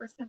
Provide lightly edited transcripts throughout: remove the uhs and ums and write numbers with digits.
100%.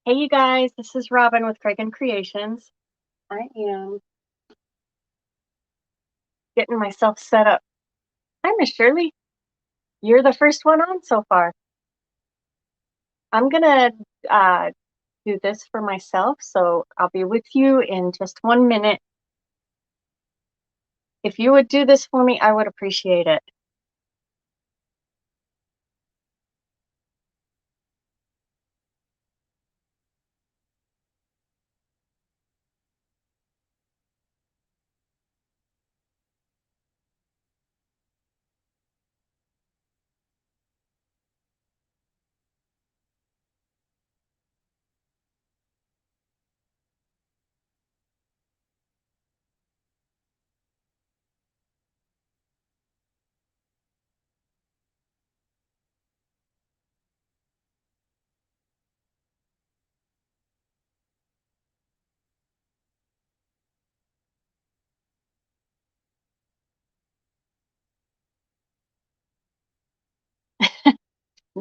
Hey, you guys, this is Robin with Craig and Creations. I am getting myself set up. Hi, Miss Shirley. You're the first one on so far. I'm gonna uh, do this for myself, so I'll be with you in just 1 minute. If you would do this for me, I would appreciate it.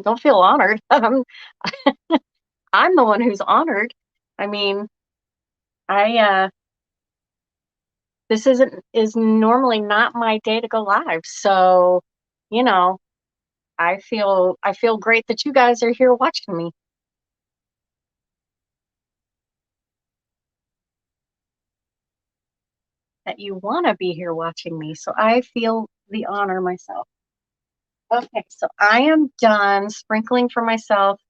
Don't feel honored. I'm the one who's honored. I mean, I this is normally not my day to go live, so you know, I feel great that you guys are here watching me. That you want to be here watching me. So I feel the honor myself. Okay, so I am done sprinkling for myself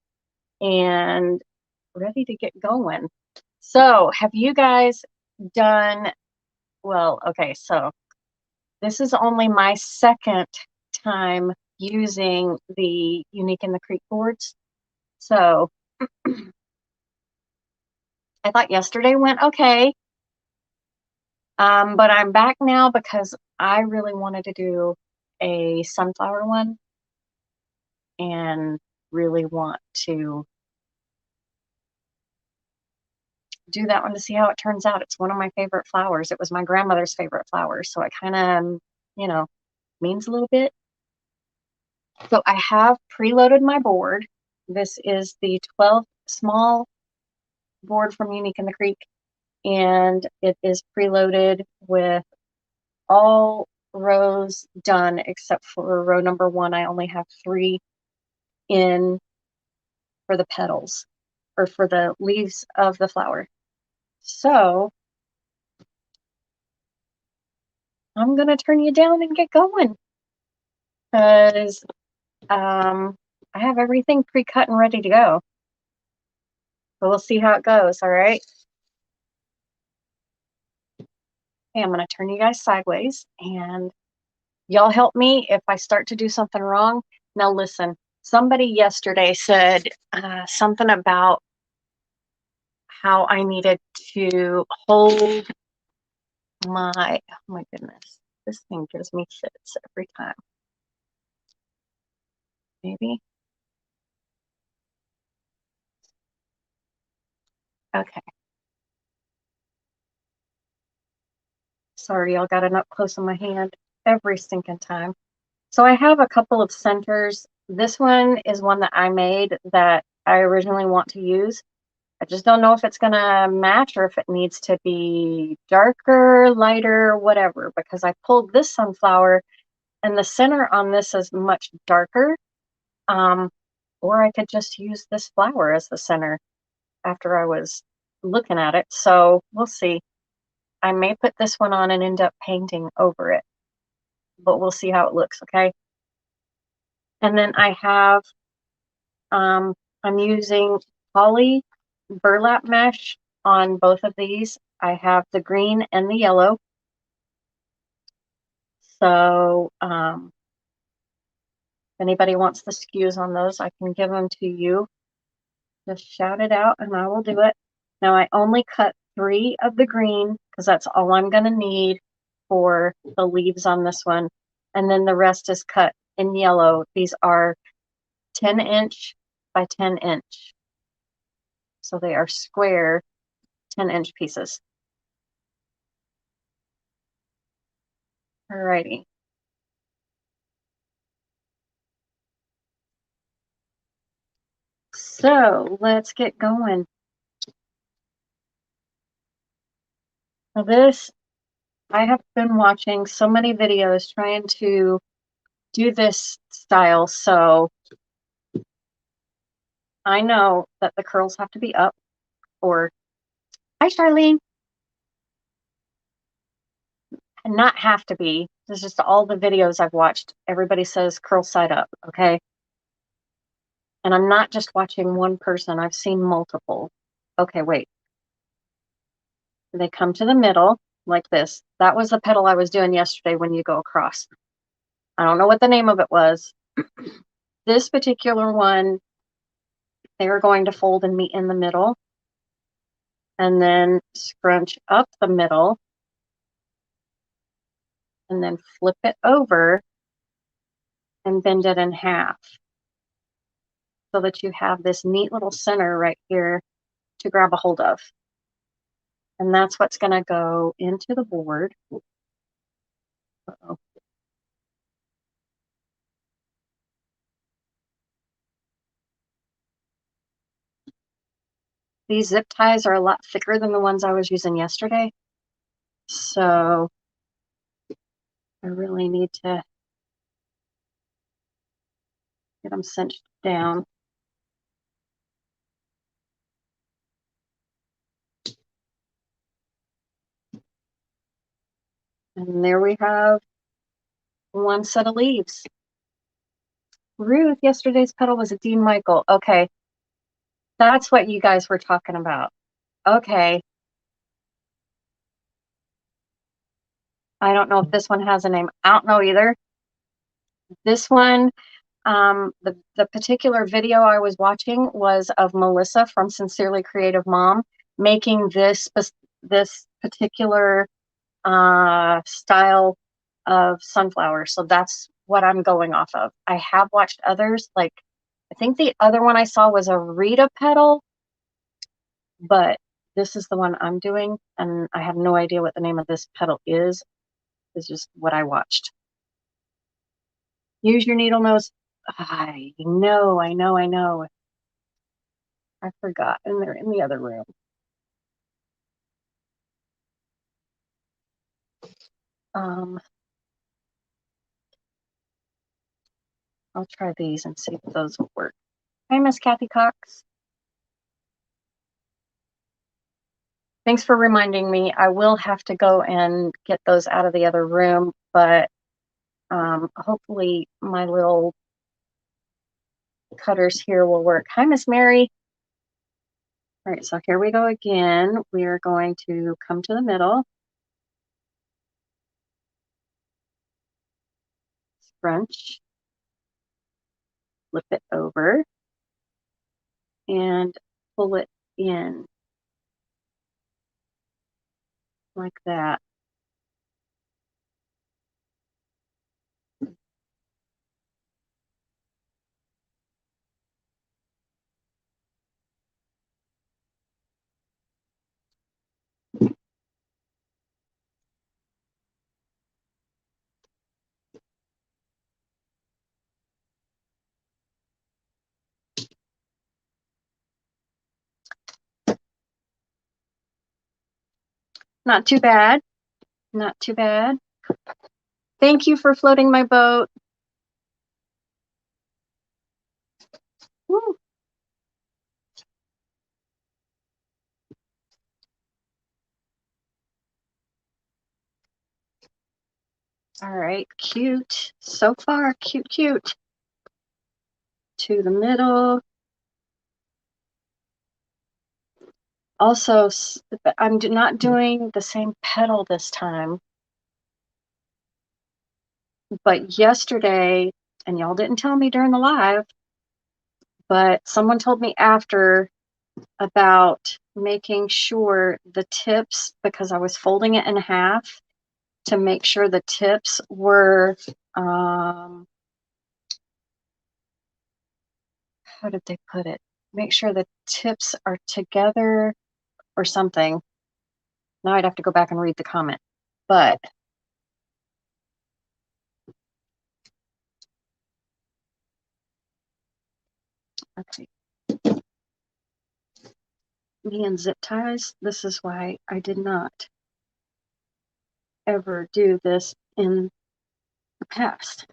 and ready to get going. So have you guys done, well, okay, so this is only my second time using the Unique in the Creek boards. So I thought yesterday went okay. But I'm back now because I really wanted to do a sunflower one and really want to do that one to see how it turns out. It's one of my favorite flowers. It was my grandmother's favorite flower, so it kind of, means a little bit. So I have preloaded my board. This is the 12 small board from Unique in the Creek, and it is preloaded with all rows done except for row number 1. I only have 3 in for the petals or for the leaves of the flower. So I'm gonna turn you down and get going because I have everything pre-cut and ready to go. So we'll see how it goes. All right. Okay, I'm gonna turn you guys sideways and y'all help me if I start to do something wrong. Now listen, somebody yesterday said something about how I needed to hold my, oh my goodness, this thing gives me fits every time. Maybe. Okay. Sorry, y'all got it up close on my hand every stinking time. So I have a couple of centers. This one is one that I made that I originally want to use. I just don't know if it's gonna match or if it needs to be darker, lighter, whatever, because I pulled this sunflower and the center on this is much darker. Or I could just use this flower as the center after I was looking at it. So we'll see. I may put this one on and end up painting over it. but we'll see how it looks, okay? And then I have, I'm using poly burlap mesh on both of these. I have the green and the yellow. So if anybody wants the SKUs on those, I can give them to you. Just shout it out and I will do it. Now I only cut 3 of the green because that's all I'm going to need for the leaves on this one. And then the rest is cut in yellow. These are 10-inch by 10-inch. So they are square 10-inch pieces. Alrighty. So let's get going. Now this, I have been watching so many videos trying to do this style. So I know that the curls have to be up, or hi Charlene, and not have to be. This is just all the videos I've watched. Everybody says curl side up, okay? And I'm not just watching one person. I've seen multiple. Okay, wait. They come to the middle like this. That was the petal I was doing yesterday when you go across. I don't know what the name of it was. This particular one, they are going to fold and meet in the middle and then scrunch up the middle and then flip it over and bend it in half so that you have this neat little center right here to grab a hold of. And that's what's going to go into the board. Uh-oh. These zip ties are a lot thicker than the ones I was using yesterday. So I really need to get them cinched down. And there we have one set of leaves. Ruth, yesterday's petal was a Dean Michael. Okay. That's what you guys were talking about. Okay. I don't know if this one has a name. I don't know either. This one, the particular video I was watching was of Melissa from Sincerely Creative Mom making this particular style of sunflower. So that's what I'm going off of. I have watched others, like I think the other one I saw was a Rita petal, but this is the one I'm doing, and I have no idea what the name of this petal is. It's just what I watched. Use your needle nose. I know. I forgot, and they're in the other room. I'll try these and see if those will work. Hi, Miss Kathy Cox. Thanks for reminding me. I will have to go and get those out of the other room, but hopefully my little cutters here will work. Hi, Miss Mary. All right, so here we go again. We are going to come to the middle, scrunch, flip it over, and pull it in like that. Not too bad. Not too bad. Thank you for floating my boat. Woo. All right, cute. So far, cute, cute. To the middle. Also, I'm not doing the same petal this time. But yesterday, and y'all didn't tell me during the live, but someone told me after about making sure the tips, because I was folding it in half, to make sure the tips were, how did they put it? Make sure the tips are together or something. Now I'd have to go back and read the comment. But okay. Me and zip ties, this is why I did not ever do this in the past.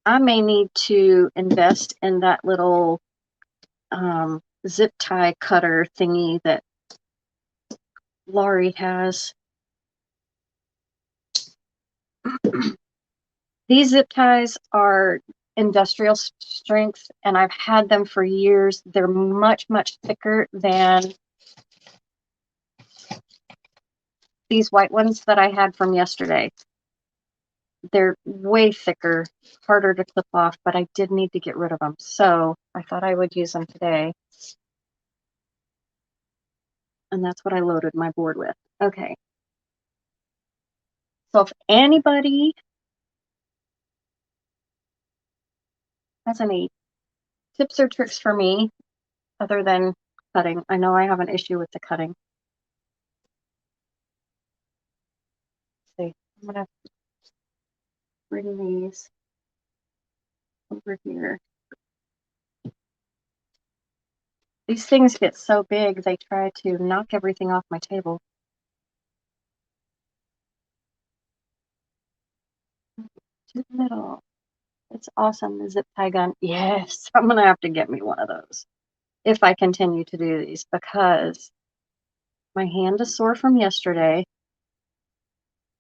I may need to invest in that little zip tie cutter thingy that Laurie has. These zip ties are industrial strength, and I've had them for years. They're much, much thicker than these white ones that I had from yesterday. They're way thicker, harder to clip off, but I did need to get rid of them. So I thought I would use them today. And that's what I loaded my board with. Okay. So if anybody has any tips or tricks for me other than cutting, I know I have an issue with the cutting. Let's see, I'm gonna bring these over here. These things get so big, they try to knock everything off my table. To the middle. It's awesome, the zip tie gun. Yes, I'm gonna have to get me one of those if I continue to do these, because my hand is sore from yesterday.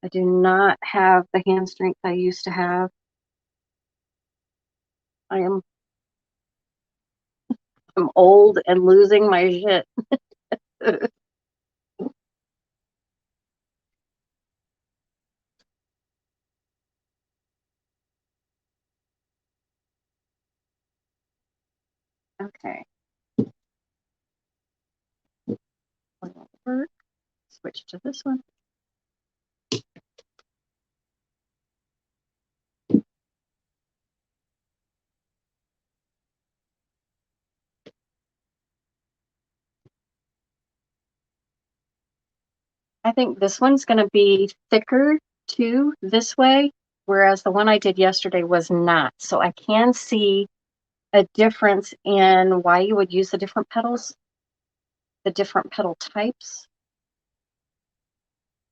I do not have the hand strength I used to have. I'm old and losing my shit. Okay. Work. Switch to this one. I think this one's going to be thicker too this way, whereas the one I did yesterday was not. So I can see a difference in why you would use the different petals, the different petal types,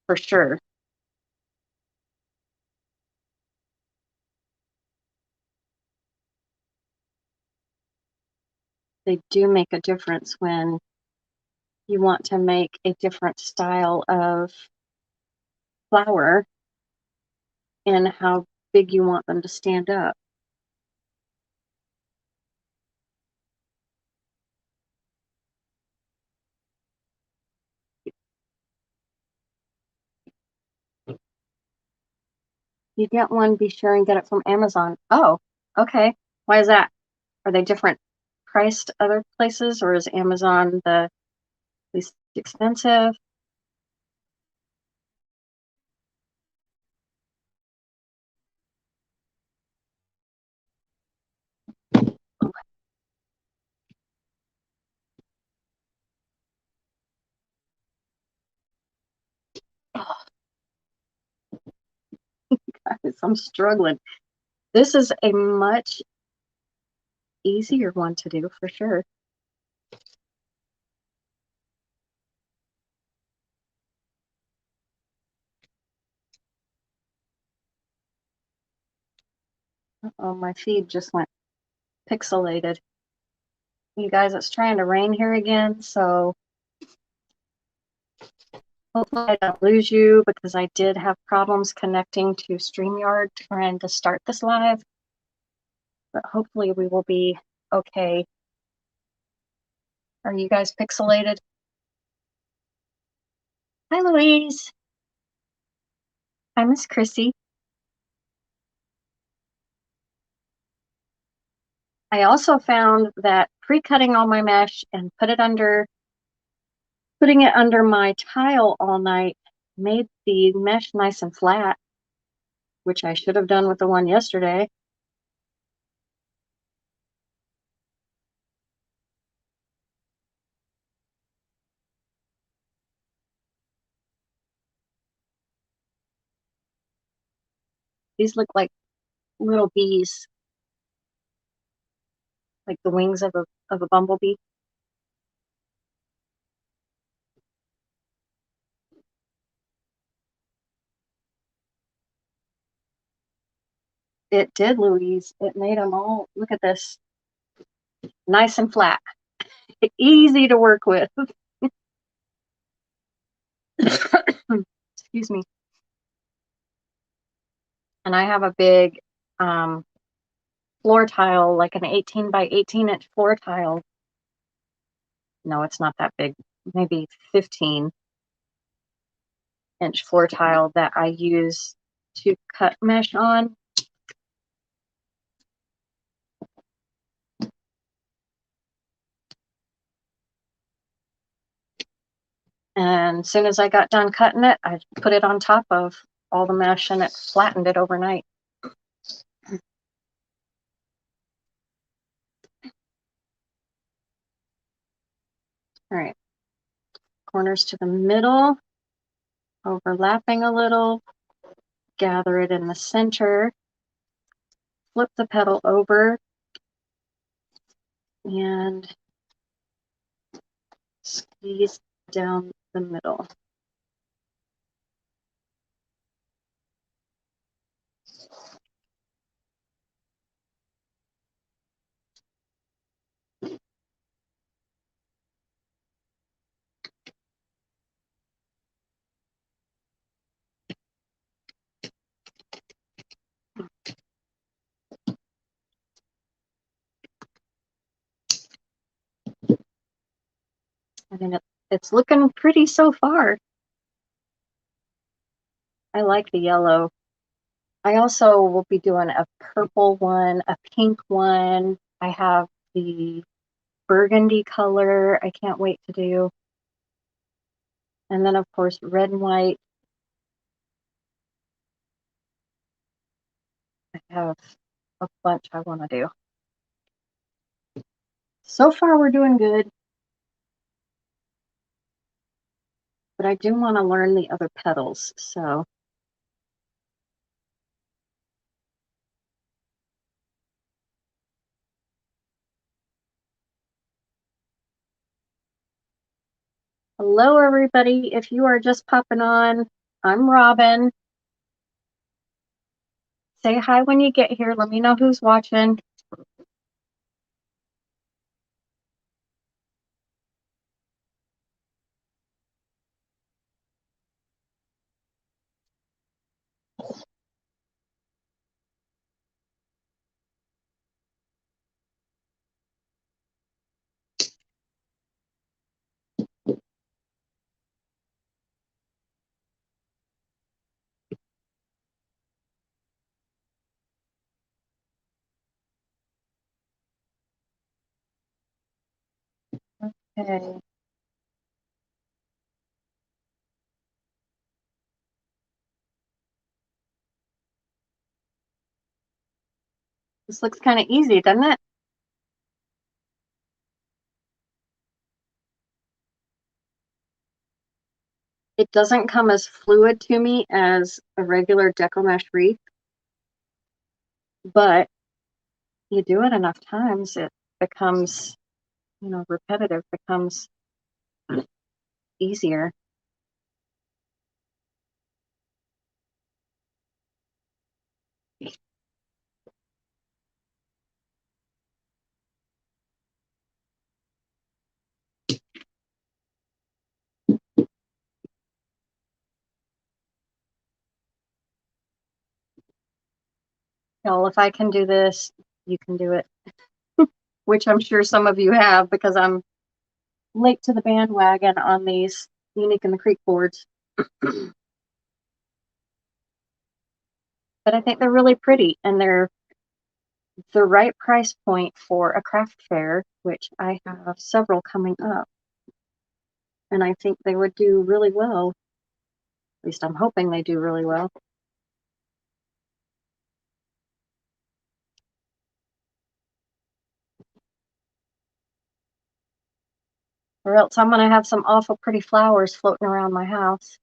for sure. They do make a difference when you want to make a different style of flower and how big you want them to stand up. You get one, be sure and get it from Amazon. Oh, okay. Why is that? Are they different priced other places, or is Amazon the least expensive? Oh, guys, I'm struggling. This is a much easier one to do for sure. Oh, my feed just went pixelated. You guys, it's trying to rain here again, so hopefully I don't lose you because I did have problems connecting to StreamYard trying to start this live, but hopefully we will be okay. Are you guys pixelated? Hi, Louise. Hi, Miss Chrissy. I also found that pre-cutting all my mesh and putting it under my tile all night made the mesh nice and flat, which I should have done with the one yesterday. These look like little bees, like the wings of a bumblebee. It did, Louise. It made them all, look at this, nice and flat. Easy to work with. Excuse me. And I have a big floor tile, like an 18 by 18 inch floor tile. No, it's not that big, maybe 15-inch floor tile that I use to cut mesh on. And as soon as I got done cutting it, I put it on top of all the mesh and it flattened it overnight. All right, corners to the middle, overlapping a little, gather it in the center, flip the petal over, and squeeze down the middle. I mean, it's looking pretty so far. I like the yellow. I also will be doing a purple one, a pink one. I have the burgundy color I can't wait to do. And then, of course, red and white. I have a bunch I want to do. So far, we're doing good. But I do want to learn the other petals, so. Hello, everybody. If you are just popping on, I'm Robin. Say hi when you get here. Let me know who's watching. Okay. This looks kind of easy, doesn't it? It doesn't come as fluid to me as a regular deco mesh wreath, but you do it enough times, it becomes, repetitive, becomes easier. Y'all, if I can do this, you can do it. Which I'm sure some of you have, because I'm late to the bandwagon on these Unique in the Creek boards. But I think they're really pretty, and they're the right price point for a craft fair, which I have several coming up. And I think they would do really well. At least I'm hoping they do really well. Or else I'm going to have some awful pretty flowers floating around my house.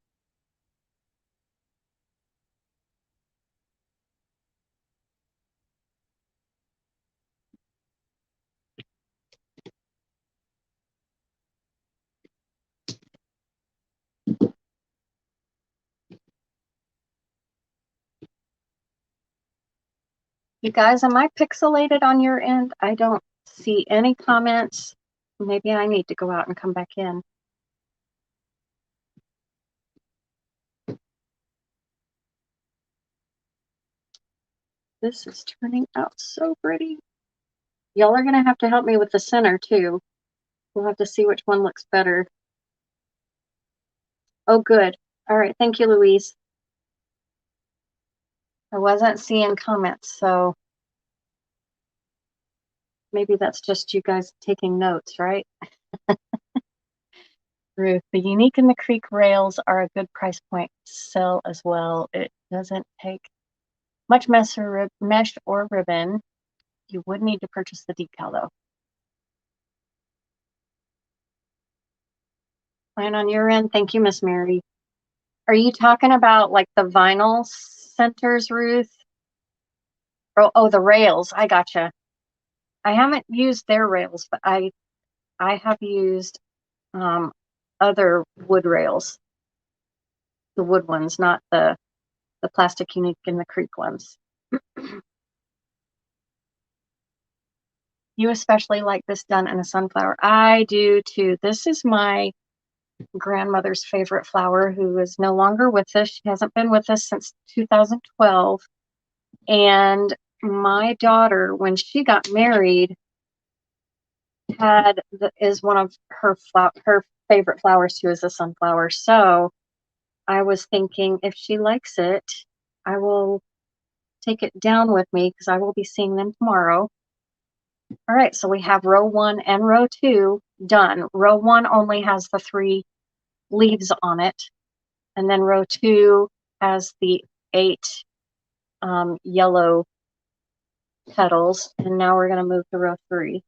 You guys, am I pixelated on your end? I don't see any comments. Maybe I need to go out and come back in. This is turning out so pretty. Y'all are going to have to help me with the center too. We'll have to see which one looks better. Oh, good. All right. Thank you, Louise. I wasn't seeing comments, so maybe that's just you guys taking notes, right? Ruth, the Unique in the Creek rails are a good price point to sell as well. It doesn't take much mesh or ribbon. You would need to purchase the decal though. Plan on your end. Thank you, Miss Mary. Are you talking about like the vinyl centers, Ruth? Oh, the rails. I gotcha. I haven't used their rails, but I have used other wood rails, the wood ones, not the plastic Unique in the Creek ones. You especially like this done in a sunflower. I do too. This is my grandmother's favorite flower, who is no longer with us. She hasn't been with us since 2012. And my daughter, when she got married, is one of her favorite flowers too, is a sunflower. So I was thinking, if she likes it, I will take it down with me, because I will be seeing them tomorrow. All right, so we have row 1 and row 2 done. Row 1 only has the 3 leaves on it, and then row 2 has the 8 yellow petals, and now we're going to move to row 3.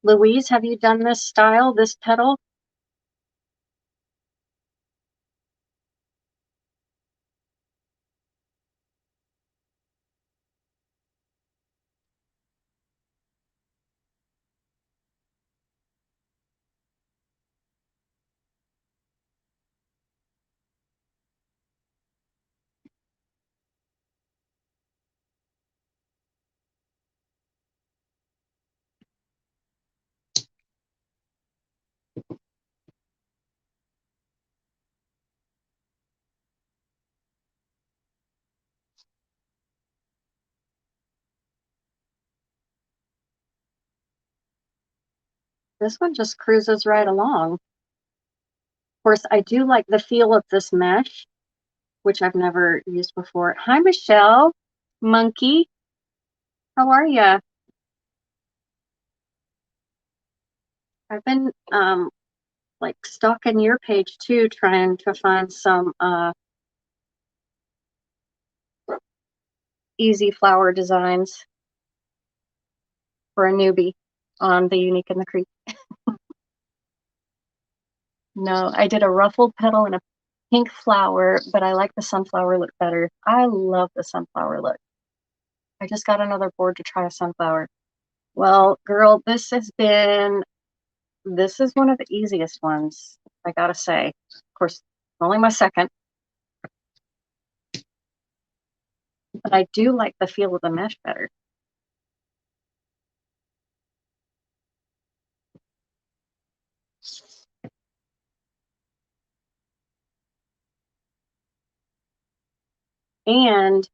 Louise, have you done this style, this petal? This one just cruises right along. Of course, I do like the feel of this mesh, which I've never used before. Hi, Michelle. Monkey. How are you? I've been like stalking your page too, trying to find some easy flower designs for a newbie on the Unique in the Creek. No, I did a ruffled petal and a pink flower, but I like the sunflower look better. I love the sunflower look. I just got another board to try a sunflower. Well, girl, this is one of the easiest ones, I gotta say. Of course, only my second. But I do like the feel of the mesh better. And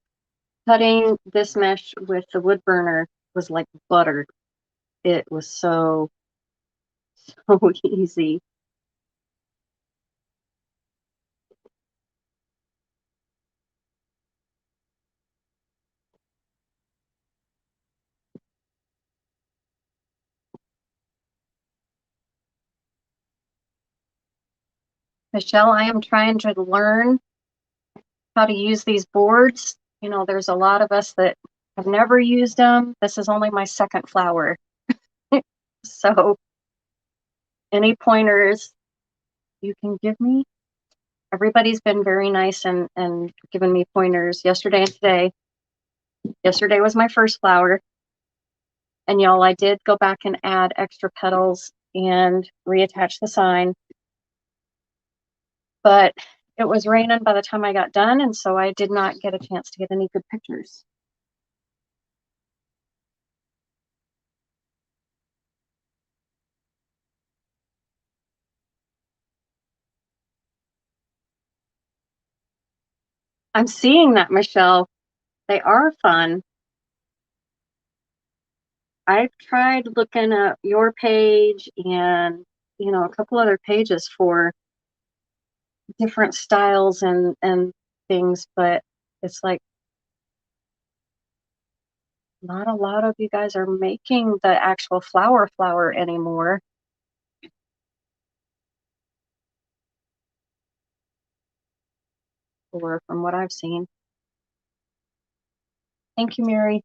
cutting this mesh with the wood burner was like butter. It was so easy. Michelle, I am trying to learn how to use these boards. You know, there's a lot of us that have never used them. This is only my second flower. So any pointers you can give me? Everybody's been very nice and given me pointers yesterday and today. Yesterday was my first flower. And y'all, I did go back and add extra petals and reattach the sign. But it was raining by the time I got done, and so I did not get a chance to get any good pictures. I'm seeing that, Michelle. They are fun. I've tried looking at your page and, you know, a couple other pages for different styles and things, but it's like not a lot of you guys are making the actual flower anymore. Or from what I've seen. Thank you, Mary.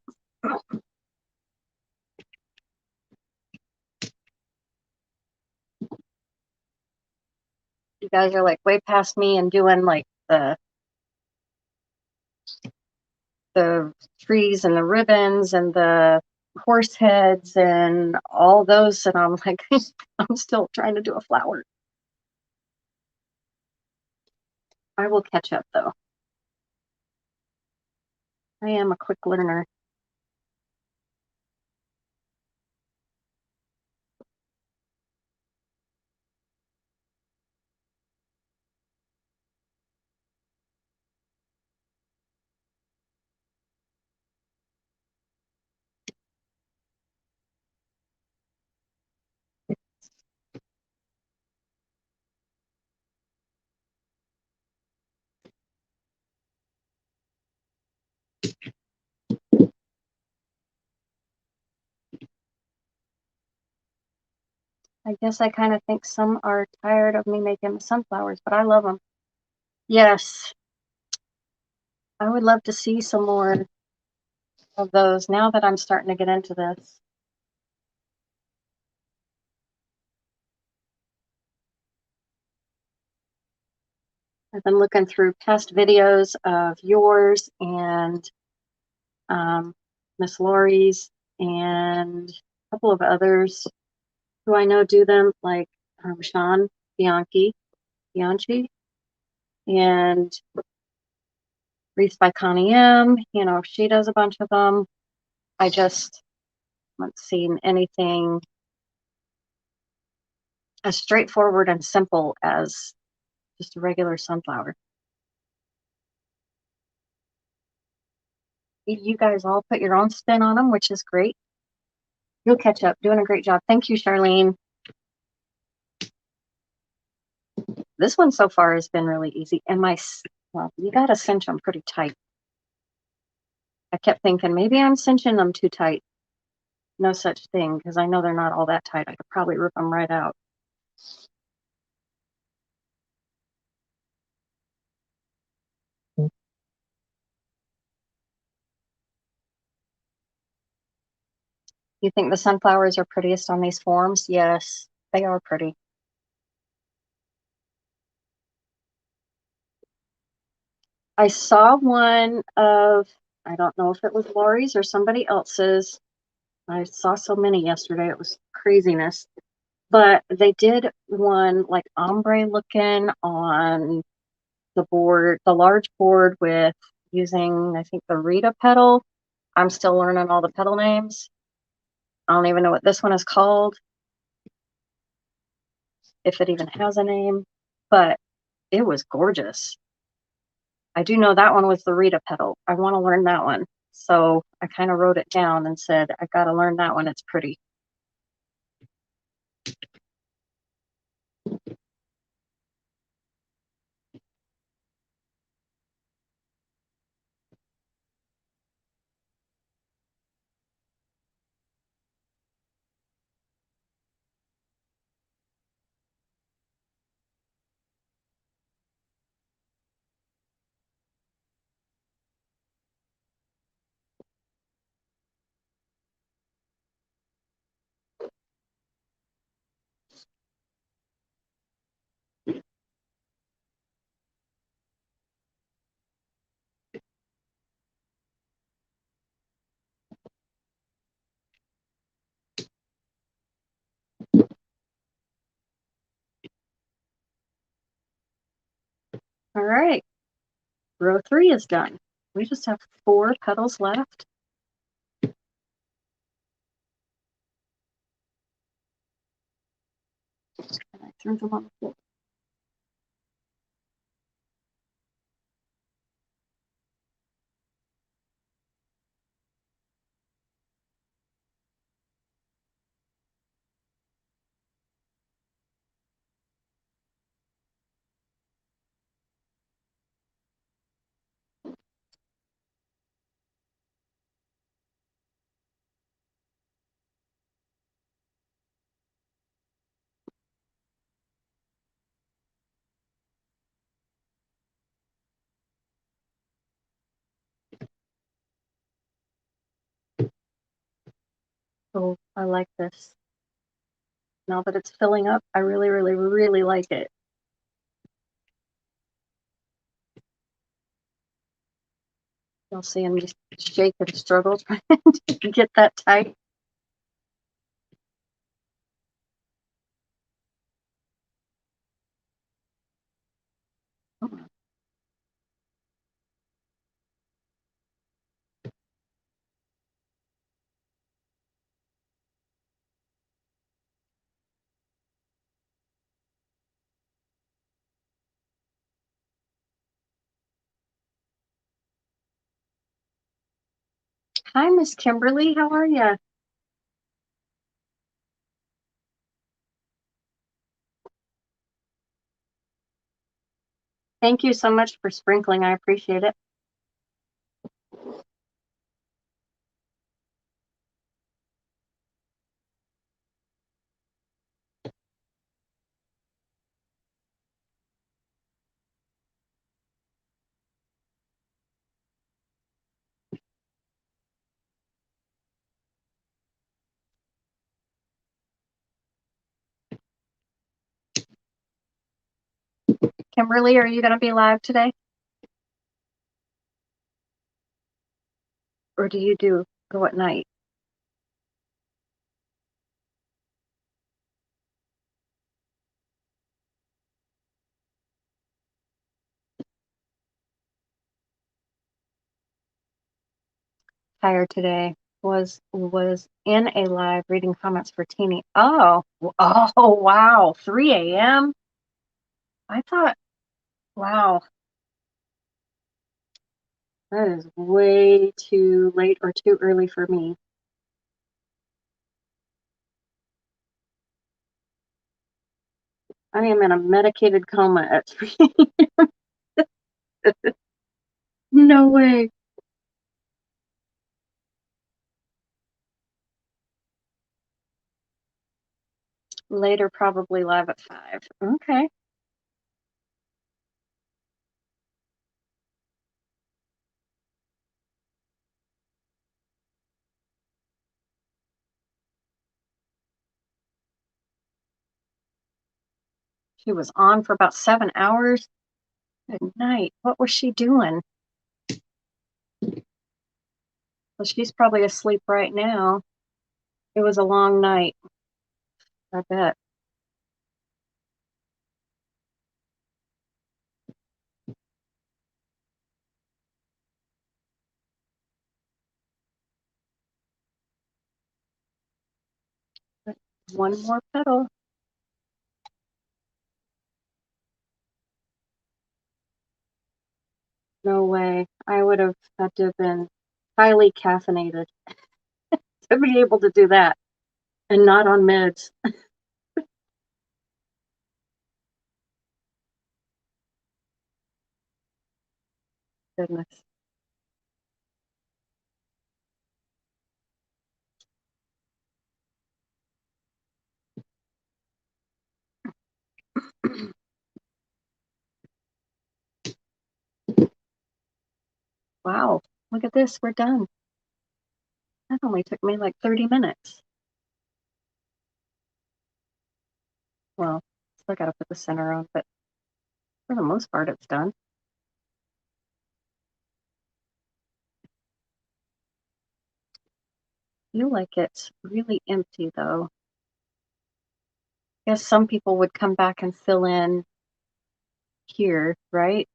You guys are like way past me and doing like the trees and the ribbons and the horse heads and all those, and I'm like, I'm still trying to do a flower. I will catch up though. I am a quick learner. I guess I kind of think some are tired of me making sunflowers, but I love them. Yes, I would love to see some more of those now that I'm starting to get into this. I've been looking through past videos of yours and Miss Laurie's and a couple of others who I know do them, like Sean Bianchi, and Wreath by Connie M. You know, she does a bunch of them. I just haven't seen anything as straightforward and simple as just a regular sunflower. You guys all put your own spin on them, which is great. You'll catch up. Doing a great job. Thank you, Charlene. This one so far has been really easy. And well, you got to cinch them pretty tight. I kept thinking maybe I'm cinching them too tight. No such thing, because I know they're not all that tight. I could probably rip them right out. You think the sunflowers are prettiest on these forms? Yes, they are pretty. I saw one of, I don't know if it was Lori's or somebody else's. I saw so many yesterday, it was craziness. But they did one like ombre looking on the board, the large board with using, I think, the Rita petal. I'm still learning all the petal names. I don't even know what this one is called, if it even has a name, but it was gorgeous. I do know that one was the Rita petal. I want to learn that one. So I kind of wrote it down and said, I got to learn that one. It's pretty. All right. Row 3 is done. We just have 4 petals left. And I threw them on the floor. Oh, I like this. Now that it's filling up, I really, really, really like it. You'll see me shake and struggle trying to get that tight. Hi, Miss Kimberly. How are you? Thank you so much for sprinkling. I appreciate it. Kimberly, are you going to be live today? Or do you go at night? Tired today. Was in a live reading comments for Teeny. Oh, wow. 3 a.m. I thought, wow, that is way too late or too early for me. I am in a medicated coma at 3 a.m. No way. Later, probably live at 5. Okay. She was on for about 7 hours. Good night. What was she doing? Well, she's probably asleep right now. It was a long night, I bet. One more petal. No way. I would have had to have been highly caffeinated to be able to do that and not on meds. Goodness. Wow. Look at this. We're done. That only took me like 30 minutes. Well, still got to put the center on, but for the most part, it's done. I feel like it's really empty though. I guess some people would come back and fill in here, right?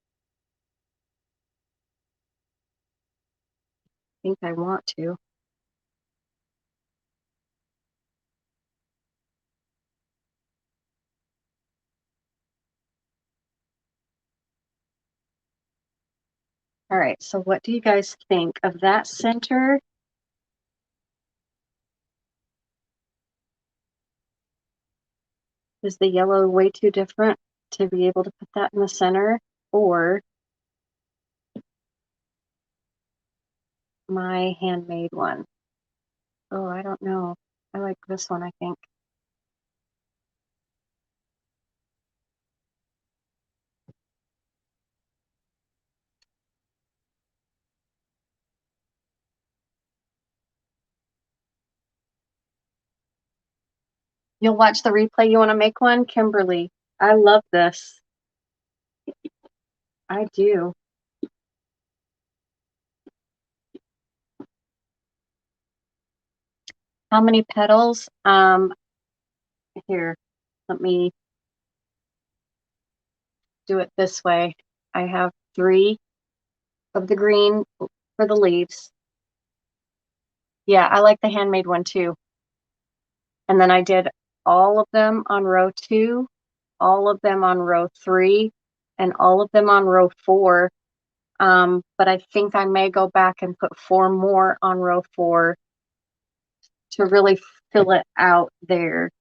I think I want to. All right, so what do you guys think of that center? Is the yellow way too different to be able to put that in the center? Or my handmade one? Oh, I don't know. I like this one, I think. You'll watch the replay. You want to make one? Kimberly, I love this. I do. How many petals? Here, let me do it this way. I have 3 of the green for the leaves. Yeah, I like the handmade one too. And then I did all of them on row 2, all of them on row 3, and all of them on row 4. But I think I may go back and put 4 more on row 4 to really fill it out there,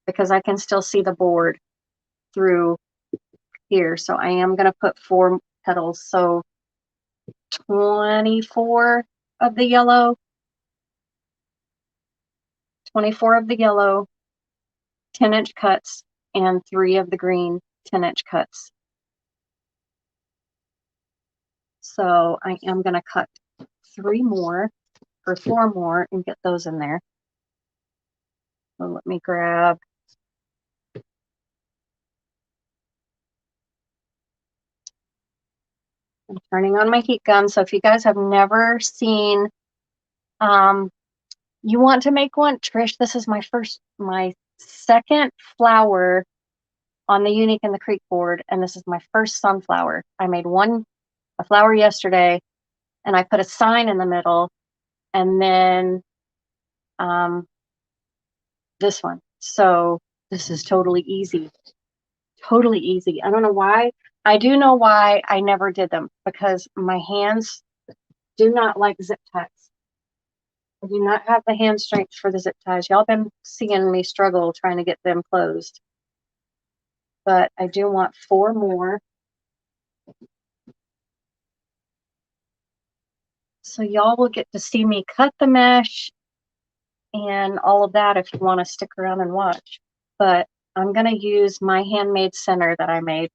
because I can still see the board through here. So I am going to put 4 petals. So 24 of the yellow, 24 of the yellow, 10-inch cuts, and 3 of the green 10-inch cuts. So I am going to cut 3 more or 4 more and get those in there. So let me grab. I'm turning on my heat gun. So if you guys have never seen, you want to make one, Trish, this is my second flower on the Unique in the Creek board, and this is my first sunflower. I made a flower yesterday, and I put a sign in the middle, and then this one. So this is totally easy. Totally easy. I don't know why. I do know why I never did them, because my hands do not like zip ties. I do not have the hand strength for the zip ties. Y'all been seeing me struggle trying to get them closed. But I do want 4 more. So y'all will get to see me cut the mesh and all of that if you want to stick around and watch. But I'm going to use my handmade center that I made.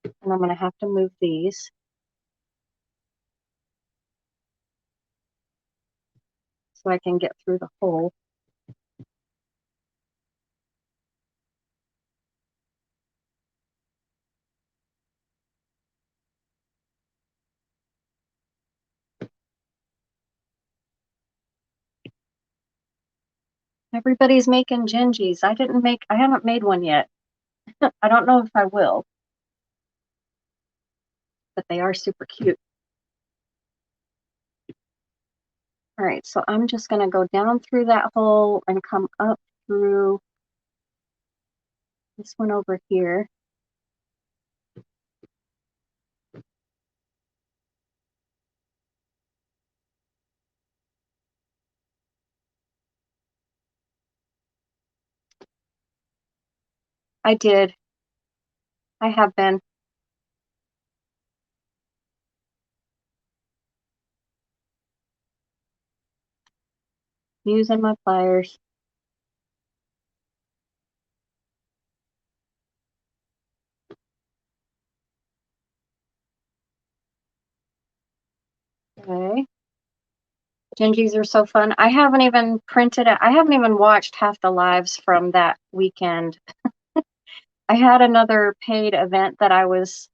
And I'm going to have to move these. So I can get through the hole. Everybody's making gingies. I haven't made one yet. I don't know if I will. but they are super cute. All right, so I'm just going to go down through that hole and come up through this one over here. I did. I have been. Using my pliers. Okay. Gingies are so fun. I haven't even printed it. I haven't even watched half the lives from that weekend. I had another paid event that I was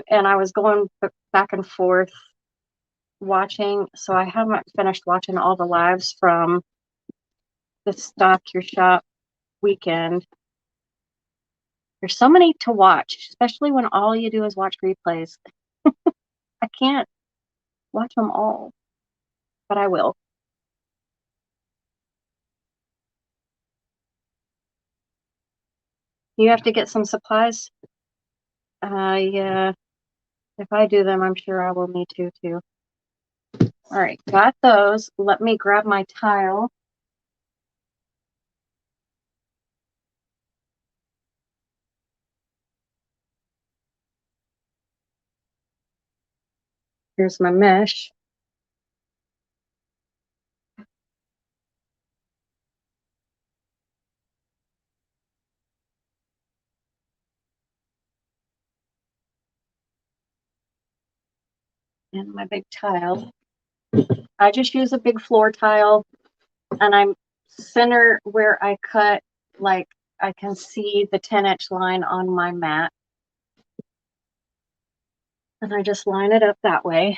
and I was going back and forth watching, so I haven't finished watching all the lives from the Stock Your Shop weekend. There's so many to watch, especially when all you do is watch replays. I can't watch them all, but I will. You have to get some supplies. Yeah, if I do them, I'm sure I will need to too. All right, got those. Let me grab my tile. Here's my mesh. And my big tile. I just use a big floor tile, and I'm center where I cut, like I can see the 10-inch line on my mat. And I just line it up that way.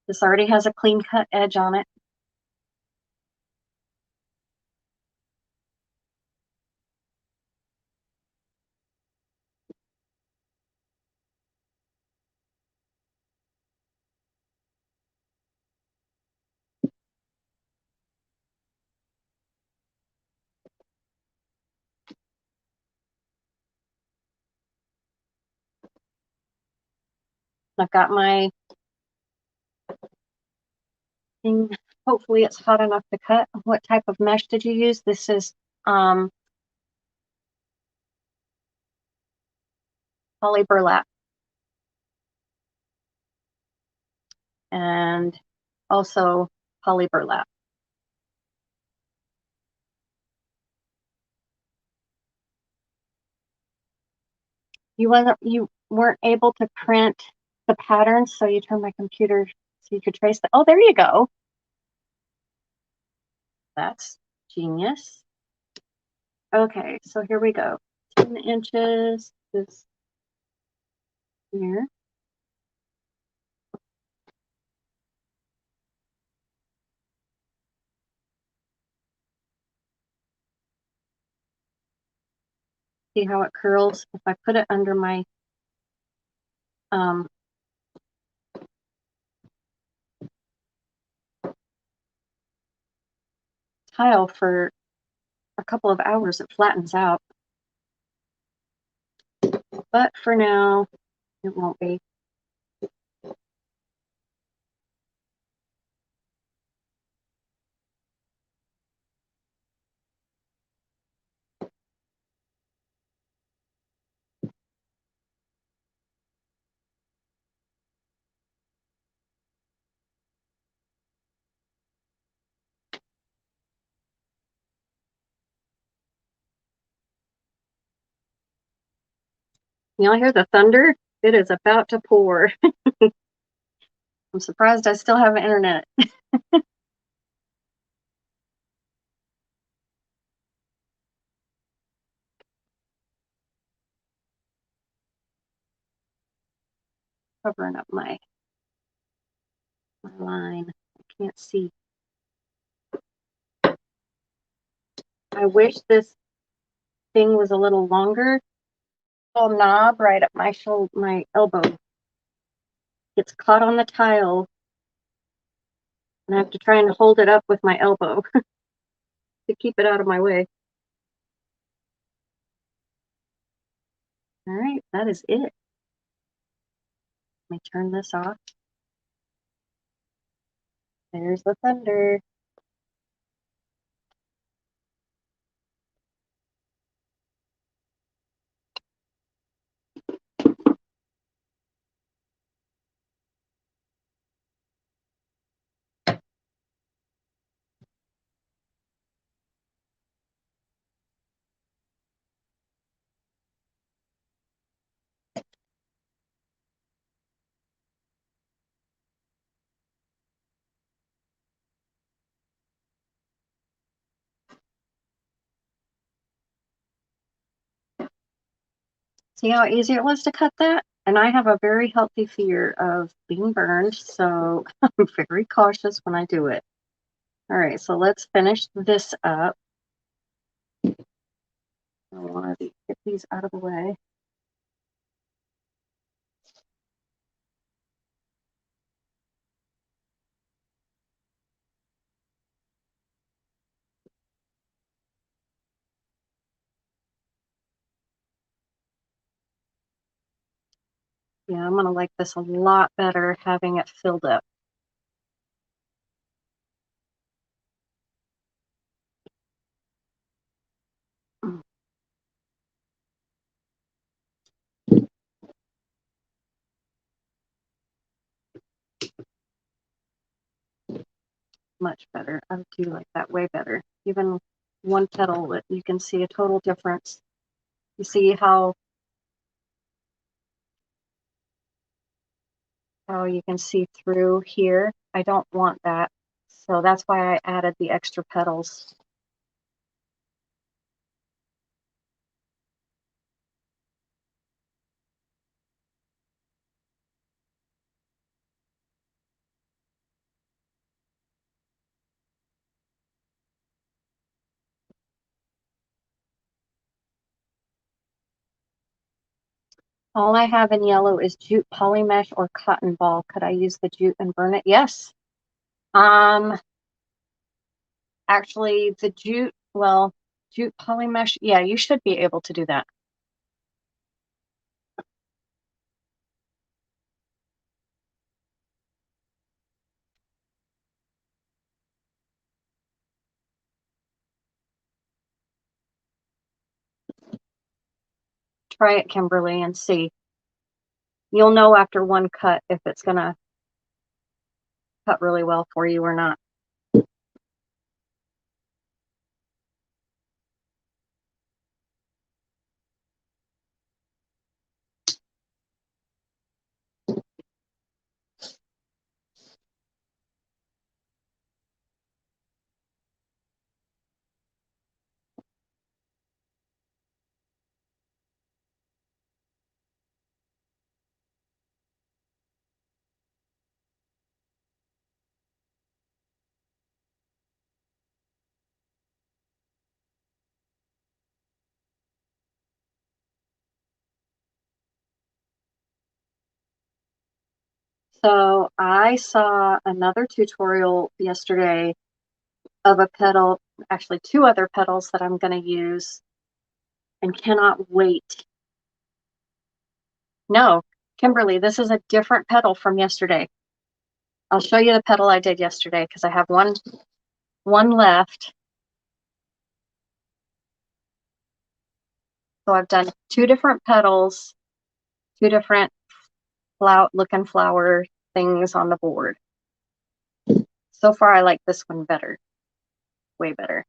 This already has a clean cut edge on it. I've got my thing. Hopefully it's hot enough to cut. What type of mesh did you use? This is poly burlap. And also poly burlap. You weren't able to print the patterns, so you turned my computer so you could trace the. Oh, there you go. That's genius. Okay, so here we go. 10 inches this here. See how it curls? If I put it under my tile for a couple of hours, it flattens out. But for now, it won't be. Y'all hear the thunder? It is about to pour. I'm surprised I still have internet. Covering up my line. I can't see. I wish this thing was a little longer. Little knob right at my shoulder, my elbow, gets caught on the tile, and I have to try and hold it up with my elbow to keep it out of my way. All right, that is it. Let me turn this off. There's the thunder. See how easy it was to cut that? And I have a very healthy fear of being burned, so I'm very cautious when I do it. All right, so let's finish this up. I want to get these out of the way. Yeah, I'm going to like this a lot better having it filled up. Much better. I do like that way better. Even one petal, you can see a total difference. You see how you can see through here? I don't want that. So that's why I added the extra petals. All I have in yellow is jute polymesh or cotton ball. Could I use the jute and burn it? Yes. Actually the jute, well, jute polymesh, yeah, you should be able to do that. Try it, Kimberly, and see. You'll know after one cut if it's gonna cut really well for you or not. So I saw another tutorial yesterday of a petal, actually two other petals that I'm going to use and cannot wait. No, Kimberly, this is a different petal from yesterday. I'll show you the petal I did yesterday because I have one left. So I've done two different petals, two different looking flower things on the board. So far, I like this one better, way better.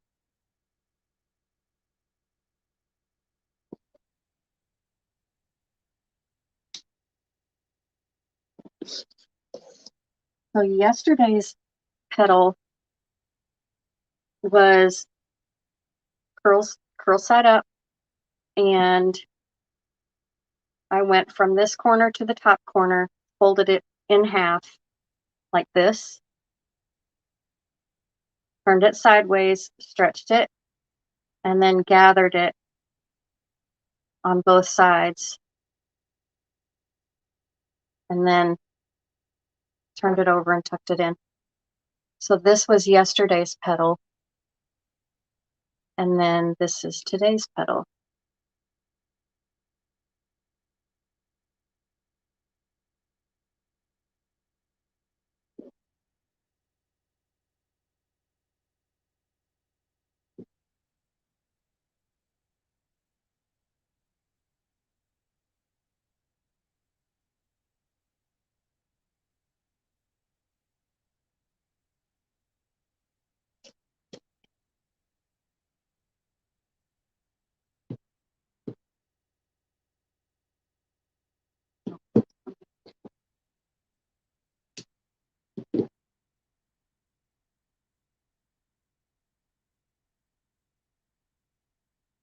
So yesterday's petal was curl side up, and I went from this corner to the top corner, folded it in half like this, turned it sideways, stretched it, and then gathered it on both sides, and then turned it over and tucked it in. So this was yesterday's petal, and then this is today's petal.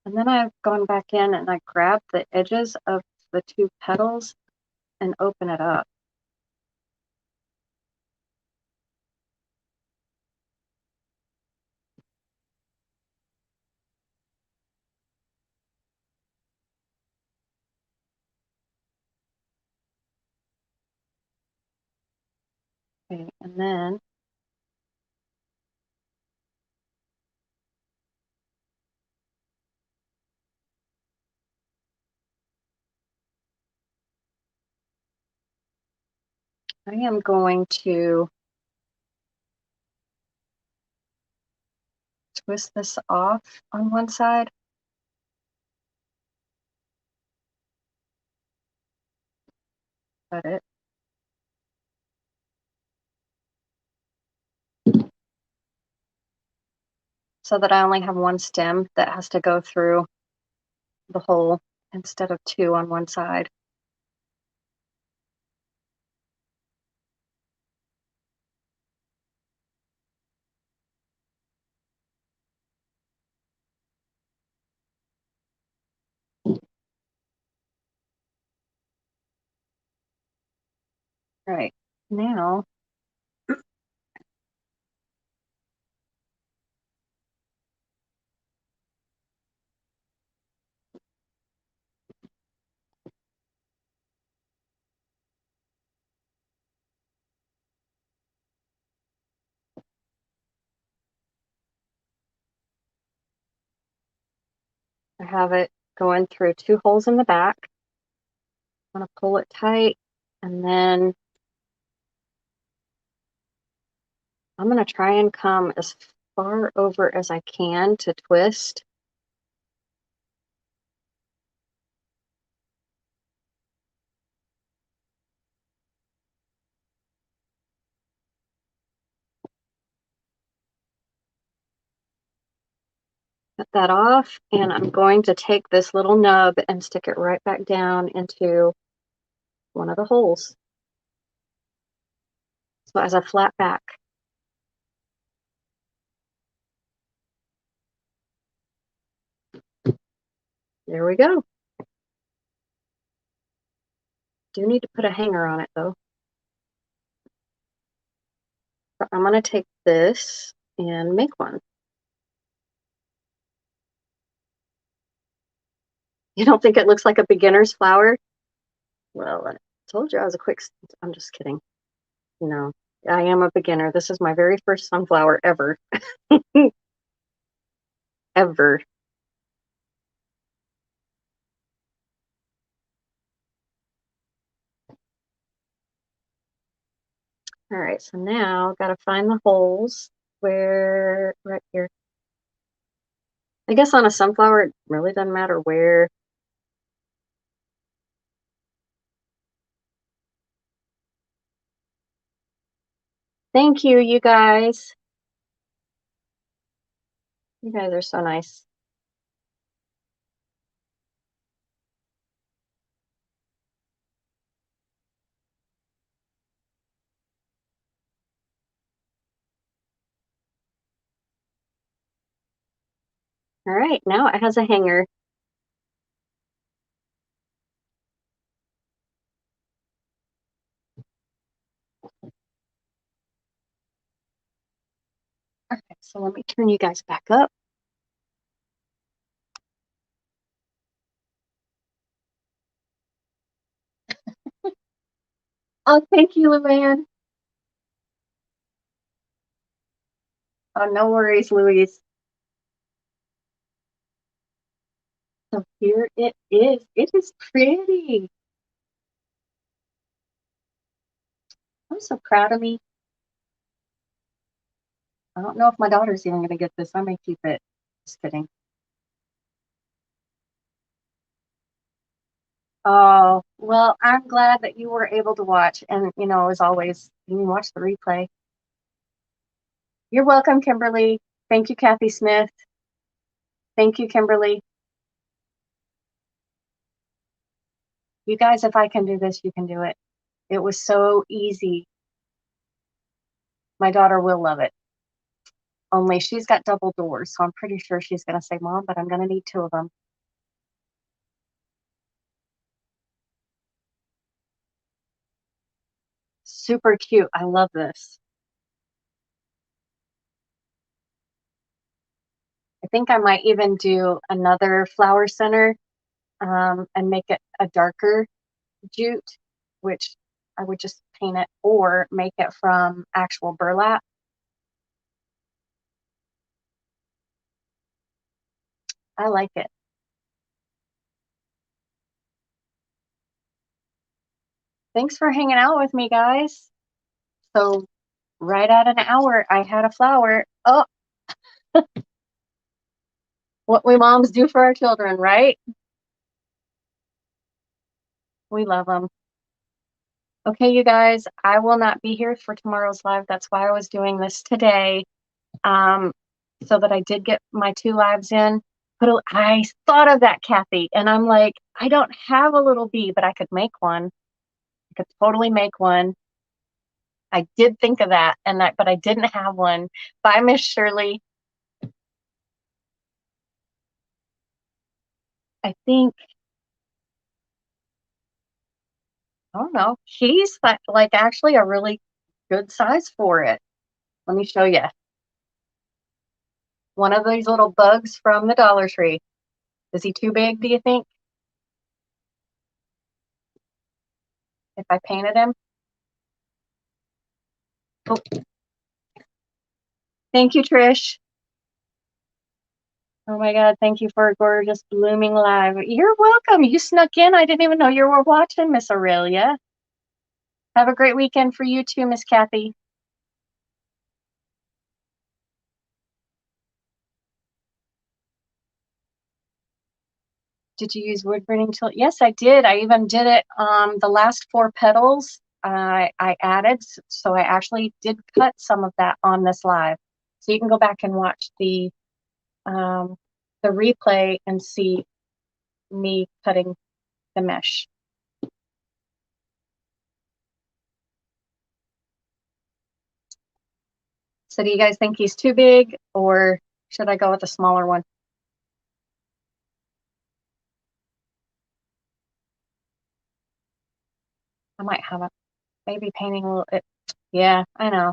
And then I've gone back in and I grabbed the edges of the two petals and open it up. Okay, and then I am going to twist this off on one side. Cut it. So that I only have one stem that has to go through the hole instead of two on one side. All right, now I have it going through two holes in the back. I'm going to pull it tight, and then I'm going to try and come as far over as I can to twist. Cut that off, and I'm going to take this little nub and stick it right back down into one of the holes. So as a flat back. There we go. Do need to put a hanger on it though. So I'm going to take this and make one. You don't think it looks like a beginner's flower? Well, I told you I was a quick, I'm just kidding. No, I am a beginner. This is my very first sunflower ever. Ever. All right, so now got to find the holes where, right here. I guess on a sunflower, it really doesn't matter where. Thank you, you guys. You guys are so nice. All right, now it has a hanger. Okay, so let me turn you guys back up. Oh, thank you, Luann. Oh, no worries, Louise. So here it is. It is pretty. I'm so proud of me. I don't know if my daughter's even going to get this. I may keep it. Just kidding. Oh, well, I'm glad that you were able to watch. And, as always, you can watch the replay. You're welcome, Kimberly. Thank you, Kathy Smith. Thank you, Kimberly. You guys, if I can do this, you can do it. It was so easy. My daughter will love it. Only she's got double doors, so I'm pretty sure she's going to say, Mom, but I'm going to need two of them. Super cute. I love this. I think I might even do another flower center and make it a darker jute, which I would just paint it or make it from actual burlap. I like it. Thanks for hanging out with me, guys. So right at an hour, I had a flower. Oh, what we moms do for our children, right? We love them. Okay, you guys, I will not be here for tomorrow's live. That's why I was doing this today. Um, so that I did get my 2 lives in. But I thought of that, Kathy, and I'm like, I don't have a little bee, but I could make one. I could totally make one. I did think of that, but I didn't have one. Bye, Miss Shirley. I think, I don't know. He's like actually a really good size for it. Let me show you. One of these little bugs from the Dollar Tree. Is he too big, do you think? If I painted him? Oh, thank you, Trish. Oh my God, thank you for a gorgeous blooming live. You're welcome. You snuck in. I didn't even know you were watching, Miss Aurelia. Have a great weekend for you too, Miss Kathy. Did you use wood burning tool? Yes, I did. I even did it the last 4 petals I added. So I actually did cut some of that on this live. So you can go back and watch the replay and see me cutting the mesh. So do you guys think he's too big, or should I go with a smaller one? I might have a maybe painting a little. Yeah, I know.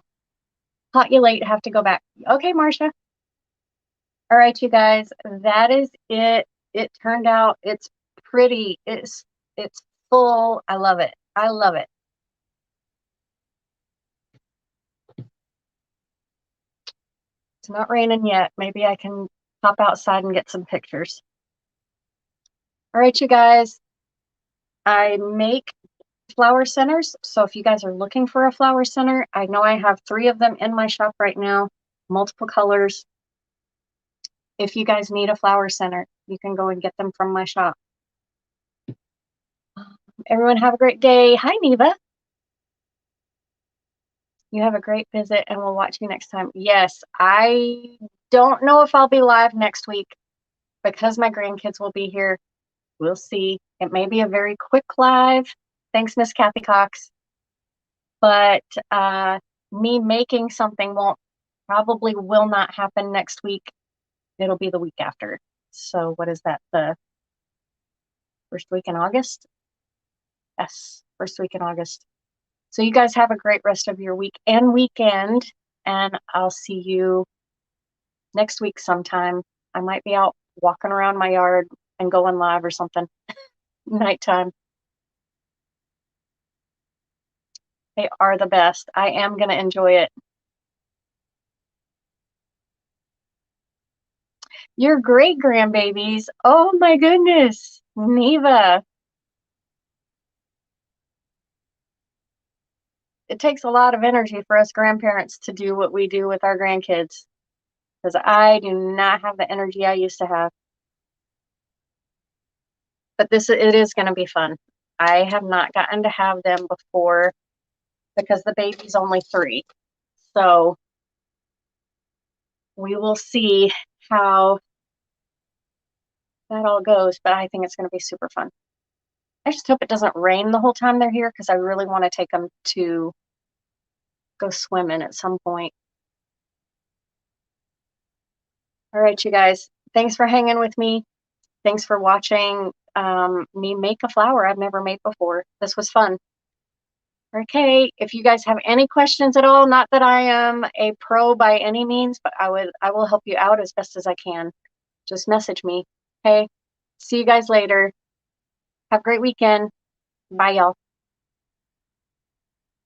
Caught you late. Have to go back. Okay, Marcia. All right, you guys. That is it. It turned out. It's pretty. It's full. I love it. I love it. It's not raining yet. Maybe I can hop outside and get some pictures. All right, you guys. I make flower centers. So if you guys are looking for a flower center, I know I have 3 of them in my shop right now, multiple colors. If you guys need a flower center, you can go and get them from my shop. Everyone have a great day. Hi, Neva. You have a great visit and we'll watch you next time. Yes, I don't know if I'll be live next week because my grandkids will be here. We'll see. It may be a very quick live. Thanks, Miss Kathy Cox. But me making something probably will not happen next week. It'll be the week after. So what is that? The first week in August? Yes, first week in August. So you guys have a great rest of your week and weekend, and I'll see you next week sometime. I might be out walking around my yard and going live or something. Nighttime. They are the best. I am going to enjoy it. Your great grandbabies. Oh my goodness. Neva. It takes a lot of energy for us grandparents to do what we do with our grandkids, because I do not have the energy I used to have. But it is going to be fun. I have not gotten to have them before because the baby's only 3. So we will see how that all goes, but I think it's going to be super fun. I just hope it doesn't rain the whole time they're here, because I really want to take them to go swimming at some point. All right, you guys. Thanks for hanging with me. Thanks for watching me make a flower I've never made before. This was fun. Okay, if you guys have any questions at all, not that I am a pro by any means, but I will help you out as best as I can. Just message me. Okay. See you guys later. Have a great weekend. Bye, y'all.